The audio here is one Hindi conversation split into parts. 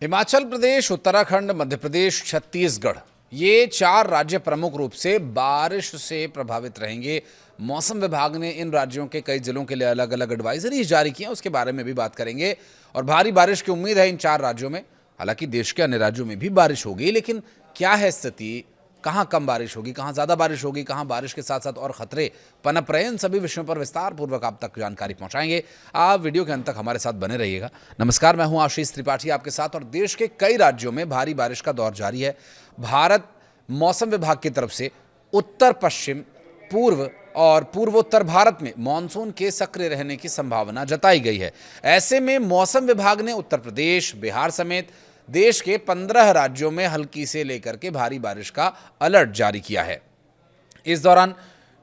हिमाचल प्रदेश, उत्तराखंड, मध्य प्रदेश, छत्तीसगढ़ ये चार राज्य प्रमुख रूप से बारिश से प्रभावित रहेंगे। मौसम विभाग ने इन राज्यों के कई जिलों के लिए अलग अलग एडवाइजरी जारी की हैं, उसके बारे में भी बात करेंगे। और भारी बारिश की उम्मीद है इन चार राज्यों में। हालांकि देश के अन्य राज्यों में भी बारिश होगी, लेकिन क्या है स्थिति, कहाँ कम बारिश होगी, कहाँ ज़्यादा बारिश होगी, कहाँ बारिश के साथ साथ और खतरे पनप रहे, इन सभी विषयों पर विस्तार पूर्वक आप तक जानकारी पहुंचाएंगे। आप वीडियो के अंत तक हमारे साथ बने रहिएगा। नमस्कार, मैं हूं आशीष त्रिपाठी आपके साथ। और देश के कई राज्यों में भारी बारिश का दौर जारी है। भारत मौसम विभाग की तरफ से उत्तर पश्चिम, पूर्व और पूर्वोत्तर भारत में मानसून के सक्रिय रहने की संभावना जताई गई है। ऐसे में मौसम विभाग ने उत्तर प्रदेश, बिहार समेत देश के 15 राज्यों में हल्की से लेकर के भारी बारिश का अलर्ट जारी किया है। इस दौरान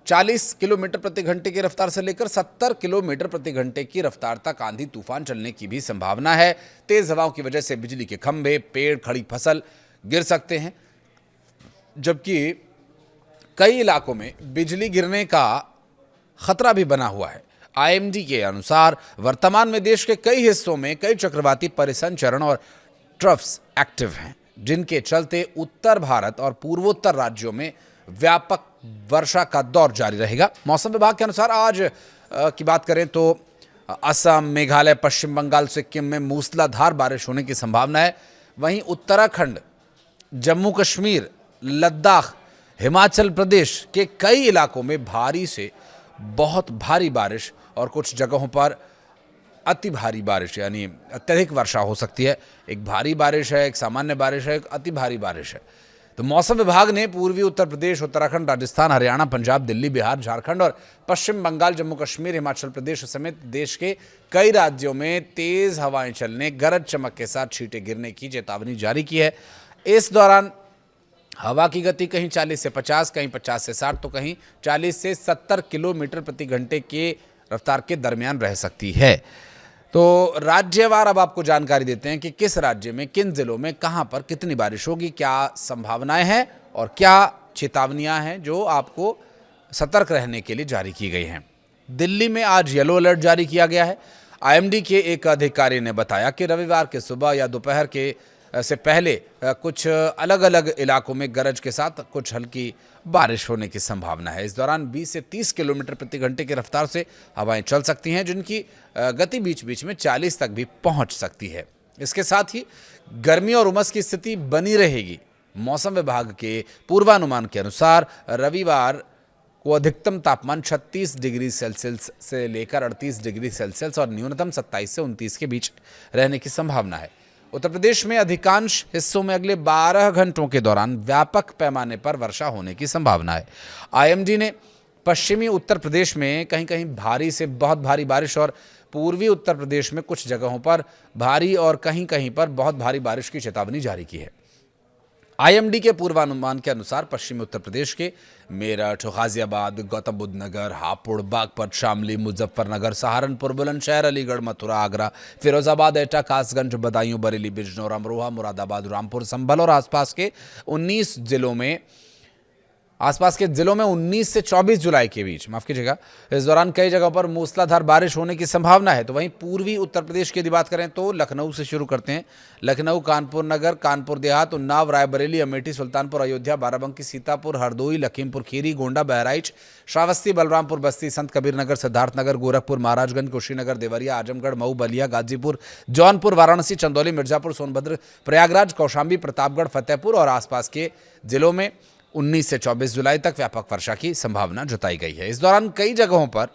40 किलोमीटर प्रति घंटे की रफ्तार से लेकर 70 किलोमीटर प्रति घंटे की रफ्तार तक आंधी तूफान चलने की भी संभावना है। तेज हवाओं की वजह से बिजली के खंभे, पेड़, खड़ी फसल गिर सकते हैं, जबकि कई इलाकों में बिजली गिरने का खतरा भी बना हुआ है। आईएमडी के अनुसार वर्तमान में देश के कई हिस्सों में कई चक्रवाती परिसंचरण और ट्रफ्स एक्टिव हैं, जिनके चलते उत्तर भारत और पूर्वोत्तर राज्यों में व्यापक वर्षा का दौर जारी रहेगा। मौसम विभाग के अनुसार आज की बात करें तो असम, मेघालय, पश्चिम बंगाल, सिक्किम में मूसलाधार बारिश होने की संभावना है। वहीं उत्तराखंड, जम्मू कश्मीर, लद्दाख, हिमाचल प्रदेश के कई इलाकों में भारी से बहुत भारी बारिश और कुछ जगहों पर अति भारी बारिश यानी अत्यधिक वर्षा हो सकती है। एक भारी बारिश है, एक सामान्य बारिश है, एक अति भारी बारिश है। तो मौसम विभाग ने पूर्वी उत्तर प्रदेश, उत्तराखंड, राजस्थान, हरियाणा, पंजाब, दिल्ली, बिहार, झारखंड और पश्चिम बंगाल, जम्मू कश्मीर, हिमाचल प्रदेश समेत देश के कई राज्यों में तेज हवाएं चलने, गरज चमक के साथ छींटे गिरने की चेतावनी जारी की है। इस दौरान हवा की गति कहीं 40 से 50, कहीं 50 से 60 तो कहीं 40 से 70 किलोमीटर प्रति घंटे के रफ्तार के दरमियान रह सकती है। तो राज्यवार अब आपको जानकारी देते हैं कि किस राज्य में, किन जिलों में, कहां पर कितनी बारिश होगी, क्या संभावनाएं हैं और क्या चेतावनियां हैं जो आपको सतर्क रहने के लिए जारी की गई हैं। दिल्ली में आज येलो अलर्ट जारी किया गया है। आईएमडी के एक अधिकारी ने बताया कि रविवार के सुबह या दोपहर के से पहले कुछ अलग अलग इलाकों में गरज के साथ कुछ हल्की बारिश होने की संभावना है। इस दौरान 20 से 30 किलोमीटर प्रति घंटे की रफ्तार से हवाएं चल सकती हैं, जिनकी गति बीच बीच में 40 तक भी पहुंच सकती है। इसके साथ ही गर्मी और उमस की स्थिति बनी रहेगी। मौसम विभाग के पूर्वानुमान के अनुसार रविवार को अधिकतम तापमान 36 डिग्री सेल्सियस से लेकर 38 डिग्री सेल्सियस और न्यूनतम 27 से 29 के बीच रहने की संभावना है। उत्तर प्रदेश में अधिकांश हिस्सों में अगले 12 घंटों के दौरान व्यापक पैमाने पर वर्षा होने की संभावना है। आईएमडी ने पश्चिमी उत्तर प्रदेश में कहीं कहीं भारी से बहुत भारी बारिश और पूर्वी उत्तर प्रदेश में कुछ जगहों पर भारी और कहीं कहीं पर बहुत भारी बारिश की चेतावनी जारी की है। आईएमडी के पूर्वानुमान के अनुसार पश्चिमी उत्तर प्रदेश के मेरठ, गाजियाबाद, गौतम बुद्ध नगर, हापुड़, बागपत, शामली, मुजफ्फरनगर, सहारनपुर, बुलंदशहर, अलीगढ़, मथुरा, आगरा, फिरोजाबाद, एटा, कासगंज, बदायूं, बरेली, बिजनौर, अमरोहा, मुरादाबाद, रामपुर, संभल और आसपास के 19 जिलों में 19 से 24 जुलाई के बीच, माफ कीजिएगा, इस दौरान कई जगहों पर मूसलाधार बारिश होने की संभावना है। तो वहीं पूर्वी उत्तर प्रदेश की यदि बात करें तो लखनऊ से शुरू करते हैं। लखनऊ, कानपुर नगर, कानपुर देहात, उन्नाव, रायबरेली, अमेठी, सुल्तानपुर, अयोध्या, बाराबंकी, सीतापुर, हरदोई, लखीमपुर खीरी, गोंडा, बहराइच, श्रावस्ती, बलरामपुर, बस्ती, संत कबीर नगर, सिद्धार्थनगर, गोरखपुर, महाराजगंज, कुशीनगर, देवरिया, आजमगढ़, मऊ, बलिया, गाजीपुर, जौनपुर, वाराणसी, चंदौली, मिर्जापुर, सोनभद्र, प्रयागराज, कौशाम्बी, प्रतापगढ़, फतेहपुर और आसपास के जिलों में 19 से 24 जुलाई तक व्यापक वर्षा की संभावना जताई गई है। इस दौरान कई जगहों पर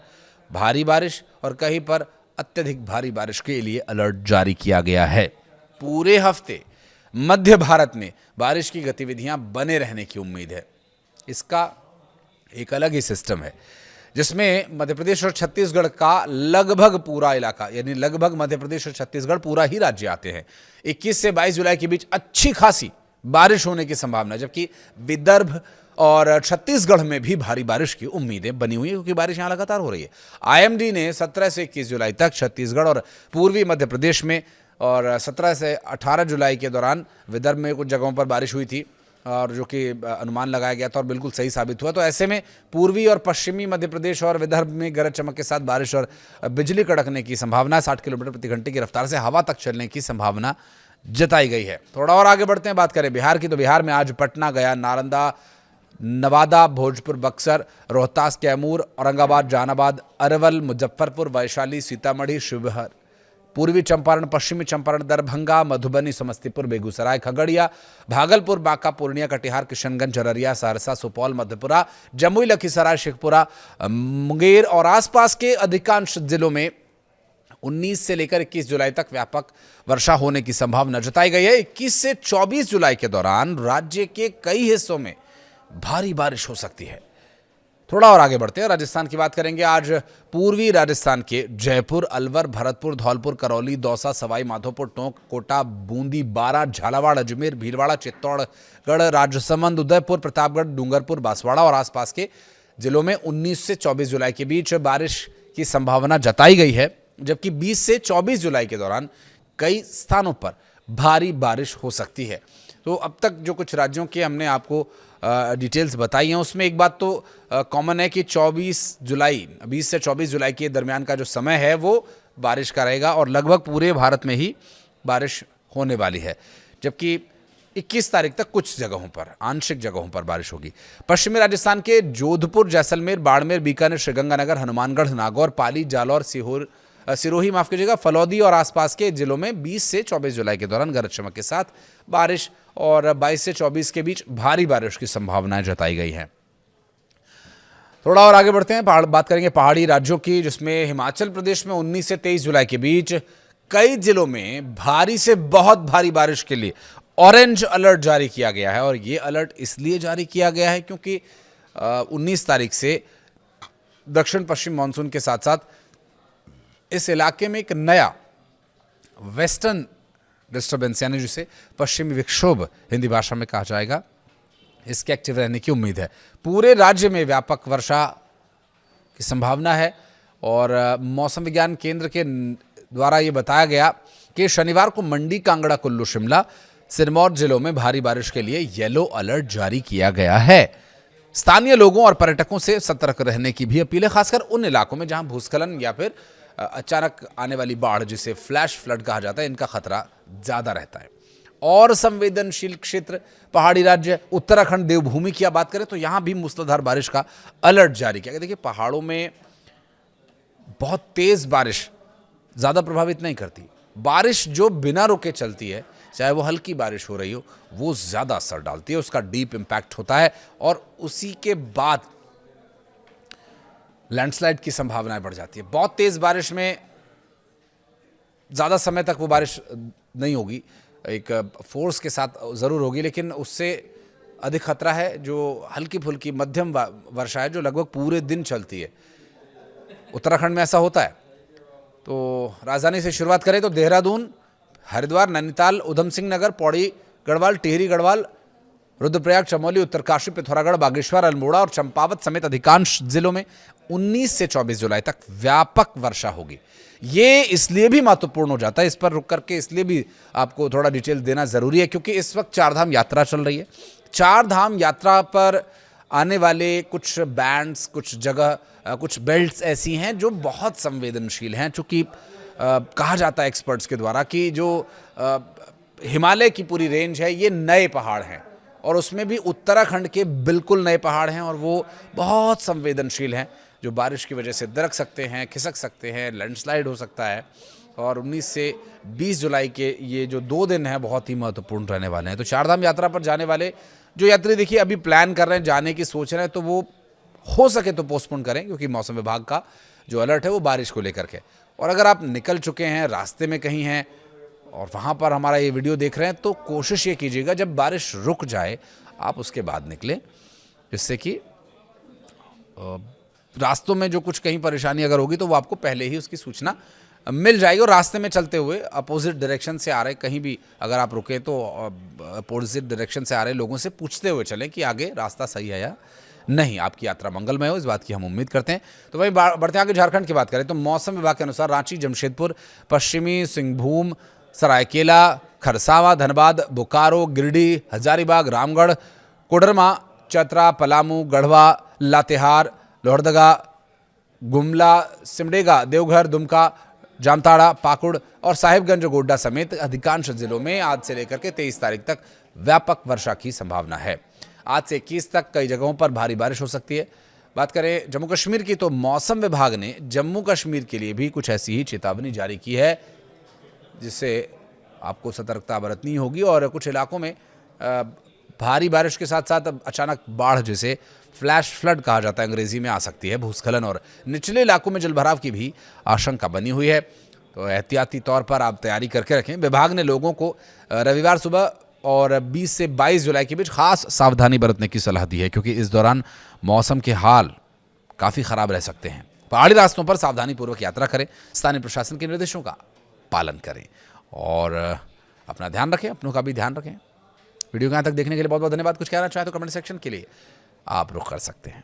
भारी बारिश और कहीं पर अत्यधिक भारी बारिश के लिए अलर्ट जारी किया गया है। पूरे हफ्ते मध्य भारत में बारिश की गतिविधियां बने रहने की उम्मीद है। इसका एक अलग ही सिस्टम है, जिसमें मध्य प्रदेश और छत्तीसगढ़ का लगभग पूरा इलाका, यानी लगभग मध्य प्रदेश और छत्तीसगढ़ पूरा ही राज्य आते हैं। 21 से 22 जुलाई के बीच अच्छी खासी बारिश होने की संभावना है, जबकि विदर्भ और छत्तीसगढ़ में भी भारी बारिश की उम्मीदें बनी हुई है, क्योंकि बारिश यहां लगातार हो रही है। आईएमडी ने 17 से 21 जुलाई तक छत्तीसगढ़ और पूर्वी मध्य प्रदेश में और 17 से 18 जुलाई के दौरान विदर्भ में कुछ जगहों पर बारिश हुई थी, और जो कि अनुमान लगाया गया था और बिल्कुल सही साबित हुआ। तो ऐसे में पूर्वी और पश्चिमी मध्य प्रदेश और विदर्भ में गरज चमक के साथ बारिश और बिजली कड़कने की संभावना, 60 किलोमीटर प्रति घंटे की रफ्तार से हवा तक चलने की संभावना जताई गई है। थोड़ा और आगे बढ़ते हैं, बात करें बिहार की, तो बिहार में आज पटना, गया, नालंदा, नवादा, भोजपुर, बक्सर, रोहतास, कैमूर, औरंगाबाद, जहानाबाद, अरवल, मुजफ्फरपुर, वैशाली, सीतामढ़ी, शिवहर, पूर्वी चंपारण, पश्चिमी चंपारण, दरभंगा, मधुबनी, समस्तीपुर, बेगूसराय, खगड़िया, भागलपुर, बांका, पूर्णिया, कटिहार, किशनगंज, अररिया, सहरसा, सुपौल, मधेपुरा, जमुई, लखीसराय, शेखपुरा, मुंगेर और आसपास के अधिकांश जिलों में 19 से लेकर 21 जुलाई तक व्यापक वर्षा होने की संभावना जताई गई है। 21 से 24 जुलाई के दौरान राज्य के कई हिस्सों में भारी बारिश हो सकती है। थोड़ा और आगे बढ़ते हैं, राजस्थान की बात करेंगे। आज पूर्वी राजस्थान के जयपुर, अलवर, भरतपुर, धौलपुर, करौली, दौसा, सवाई माधोपुर, टोंक, कोटा, बूंदी, बारां, झालावाड़, अजमेर, भीलवाड़ा, चित्तौड़गढ़, राजसमंद, उदयपुर, प्रतापगढ़, डूंगरपुर, बांसवाड़ा और आसपास के जिलों में 19 से 24 जुलाई के बीच बारिश की संभावना जताई गई है, जबकि 20 से 24 जुलाई के दौरान कई स्थानों पर भारी बारिश हो सकती है। तो अब तक जो कुछ राज्यों के हमने आपको डिटेल्स बताई हैं, उसमें एक बात तो कॉमन है कि 20 से 24 जुलाई के दरमियान का जो समय है वो बारिश का रहेगा और लगभग पूरे भारत में ही बारिश होने वाली है, जबकि 21 तारीख तक कुछ जगहों पर, आंशिक जगहों पर बारिश होगी। पश्चिमी राजस्थान के जोधपुर, जैसलमेर, बाड़मेर, बीकानेर, श्रीगंगानगर, हनुमानगढ़, नागौर, पाली, जालौर, सिरोही, माफ कीजिएगा, फलौदी और आसपास के जिलों में 20 से 24 जुलाई के दौरान गरज चमक के साथ बारिश और 22 से 24 के बीच भारी बारिश की संभावनाएं जताई गई हैं। थोड़ा और आगे बढ़ते हैं, बात करेंगे पहाड़ी राज्यों की, जिसमें हिमाचल प्रदेश में 19 से 23 जुलाई के बीच कई जिलों में भारी से बहुत भारी बारिश के लिए ऑरेंज अलर्ट जारी किया गया है। और ये अलर्ट इसलिए जारी किया गया है क्योंकि 19 तारीख से दक्षिण पश्चिम मानसून के साथ साथ इस इलाके में एक नया वेस्टर्न डिस्टर्बेंस, यानी जिसे पश्चिमी विक्षोभ हिंदी भाषा में कहा जाएगा, इसके एक्टिव रहने की उम्मीद है। पूरे राज्य में व्यापक वर्षा की संभावना है और मौसम विज्ञान केंद्र के द्वारा ये बताया गया कि शनिवार को मंडी, कांगड़ा, कुल्लू, शिमला, सिरमौर जिलों में भारी बारिश के लिए येलो अलर्ट जारी किया गया है। स्थानीय लोगों और पर्यटकों से सतर्क रहने की भी अपील है, खासकर उन इलाकों में जहां भूस्खलन या फिर अचानक आने वाली बाढ़, जिसे फ्लैश फ्लड कहा जाता है, इनका खतरा ज्यादा रहता है। और संवेदनशील क्षेत्र पहाड़ी राज्य उत्तराखंड, देवभूमि की बात करें तो यहां भी मूसलाधार बारिश का अलर्ट जारी किया गया। देखिए, पहाड़ों में बहुत तेज बारिश ज्यादा प्रभावित नहीं करती। बारिश जो बिना रुके चलती है, चाहे वो हल्की बारिश हो रही हो, वो ज्यादा असर डालती है, उसका डीप इंपैक्ट होता है और उसी के बाद लैंडस्लाइड की संभावनाएं बढ़ जाती है। बहुत तेज बारिश में ज्यादा समय तक वो बारिश नहीं होगी, एक फोर्स के साथ जरूर होगी, लेकिन उससे अधिक खतरा है जो हल्की फुल्की मध्यम वर्षा है, जो लगभग पूरे दिन चलती है। उत्तराखंड में ऐसा होता है। तो राजधानी से शुरुआत करें तो देहरादून, हरिद्वार, नैनीताल, उधम सिंह नगर, पौड़ी गढ़वाल, टिहरी गढ़वाल, रुद्रप्रयाग, चमोली, उत्तरकाशी, पिथौरागढ़, बागेश्वर, अल्मोड़ा और चंपावत समेत अधिकांश जिलों में 19 से 24 जुलाई तक व्यापक वर्षा होगी। ये इसलिए भी महत्वपूर्ण हो जाता है, इस पर रुक करके इसलिए भी आपको थोड़ा डिटेल देना जरूरी है, क्योंकि इस वक्त चारधाम यात्रा चल रही है। चारधाम यात्रा पर आने वाले कुछ बैंड्स, कुछ जगह, कुछ बेल्ट्स ऐसी हैं जो बहुत संवेदनशील हैं, चूंकि कहा जाता है एक्सपर्ट्स के द्वारा कि जो हिमालय की पूरी रेंज है, ये नए पहाड़ हैं और उसमें भी उत्तराखंड के बिल्कुल नए पहाड़ हैं और वो बहुत संवेदनशील हैं, जो बारिश की वजह से दरक सकते हैं, खिसक सकते हैं, लैंडस्लाइड हो सकता है। और 19 से 20 जुलाई के ये जो 2 दिन हैं बहुत ही महत्वपूर्ण रहने वाले हैं। तो चारधाम यात्रा पर जाने वाले जो यात्री देखिए अभी प्लान कर रहे हैं, जाने की सोच रहे हैं, तो वो हो सके तो पोस्टपोन करें, क्योंकि मौसम विभाग का जो अलर्ट है वो बारिश को लेकर के। और अगर आप निकल चुके हैं, रास्ते में कहीं हैं और वहाँ पर हमारा ये वीडियो देख रहे हैं, तो कोशिश ये कीजिएगा जब बारिश रुक जाए आप उसके बाद निकलें, जिससे कि रास्तों में जो कुछ कहीं परेशानी अगर होगी तो वो आपको पहले ही उसकी सूचना मिल जाएगी। और रास्ते में चलते हुए अपोजिट डायरेक्शन से आ रहे, कहीं भी अगर आप रुके तो अपोजिट डायरेक्शन से आ रहे लोगों से पूछते हुए चलें कि आगे रास्ता सही है या नहीं। आपकी यात्रा मंगलमय हो, इस बात की हम उम्मीद करते हैं। तो वहीं बढ़ते आगे झारखंड की बात करें तो मौसम विभाग के अनुसार रांची, जमशेदपुर, पश्चिमी सिंहभूम, सरायकेला, खरसावा, धनबाद, बोकारो, गिरिडीह, हजारीबाग, रामगढ़, कोडरमा, चतरा, पलामू, गढ़वा, लातेहार, लोहरदगा, गुमला, सिमडेगा, देवघर, दुमका, जामताड़ा, पाकुड़ और साहिबगंज गोड्डा समेत अधिकांश जिलों में आज से लेकर के 23 तारीख तक व्यापक वर्षा की संभावना है। आज से 21 तक कई जगहों पर भारी बारिश हो सकती है। बात करें जम्मू कश्मीर की, तो मौसम विभाग ने जम्मू कश्मीर के लिए भी कुछ ऐसी ही चेतावनी जारी की है, जिससे आपको सतर्कता बरतनी होगी और कुछ इलाकों में भारी बारिश के साथ साथ अचानक बाढ़, जिसे फ्लैश फ्लड कहा जाता है अंग्रेजी में, आ सकती है। भूस्खलन और निचले इलाकों में जलभराव की भी आशंका बनी हुई है, तो एहतियाती तौर पर आप तैयारी करके रखें। विभाग ने लोगों को रविवार सुबह और 20 से 22 जुलाई के बीच खास सावधानी बरतने की सलाह दी है, क्योंकि इस दौरान मौसम के हाल काफ़ी ख़राब रह सकते हैं। पहाड़ी रास्तों पर सावधानीपूर्वक यात्रा करें, स्थानीय प्रशासन के निर्देशों का पालन करें और अपना ध्यान रखें, अपनों का भी ध्यान रखें। वीडियो को यहाँ तक देखने के लिए बहुत बहुत धन्यवाद। कुछ कहना चाहें तो कमेंट सेक्शन के लिए आप रुख कर सकते हैं।